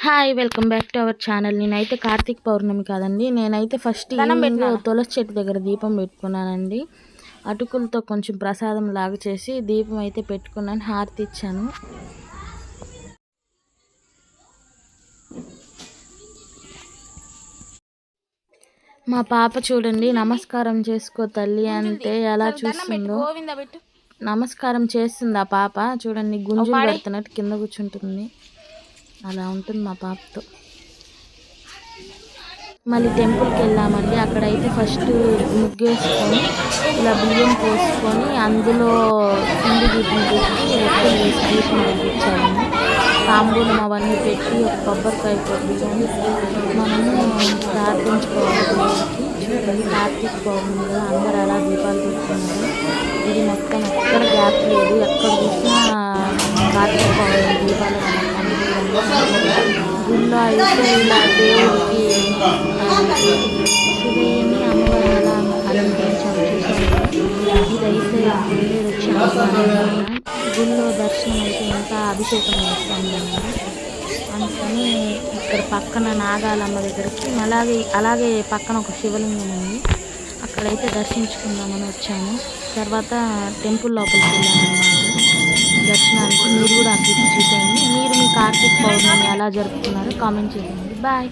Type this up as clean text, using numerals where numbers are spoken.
Hi welcome back to our channel. నేనైతే కార్తీక పౌర్ణమి కాదండి, నేనైతే ఫస్ట్ ఈవినింగ్ తులసి చెట్టు దగ్గర దీపం పెట్టుకున్నానండి. అటుకులతో కొంచెం ప్రసాదం లాగా చేసి దీపం అయితే పెట్టుకున్నాను, హారతి ఇచ్చాను. మా పాప చూడండి, నమస్కారం చేసుకో తల్లి అంటే ఎలా చూస్తుందో. నమస్కారం చేస్తుంది ఆ పాప చూడండి, గుంజులు పెడుతున్నట్టు కింద కూర్చుంటుంది. అలా ఉంటుంది మా పాపతో. మళ్ళీ టెంపుల్కి వెళ్ళామండి. అక్కడైతే ఫస్ట్ ముగ్గేసుకొని ఇలా బియ్యం పోసుకొని అందులో పిండి దీపం పెట్టి ఒత్తులు వేసి దీపం వెలిగించాలండి. తాంబూలం అవన్నీ పెట్టి ఒక కొబ్బరికాయ కొట్టుకొని మనము ప్రార్థించుకోవాలి దేవుడికి. చూడండి, కార్తీక పౌర్ణమి కదా, అందరూ అలా దీపాలు పెట్టుకున్నారు. ఇది మొత్తం ఎక్కడ గ్యాప్ లేదు, ఎక్కడ చూసినా కార్తీక పౌర్ణమి దీపాలు గుళ్ళో అయితే ఇలా దేవుడికి శివయ్యని అమ్మవారు అలా అలంకరించారు. ఇదైతే గుళ్ళో దర్శనం అయితే ఇంకా అభిషేకం చేస్తాము. అందుకని ఇక్కడ పక్కన నాగాలమ్మ దగ్గరికి అలాగే పక్కన ఒక శివలింగం ఉంది, అక్కడైతే దర్శించుకుందామని వచ్చాము. తర్వాత టెంపుల్ లోపలికి వెళ్ళామన్నమాట దర్శనానికి. మీరు కూడా అక్కడికి చూసేయండి. మీరు మీ కార్తీక పౌర్ణమి ఎలా జరుపుకున్నారో కామెంట్ చేయండి. బాయ్.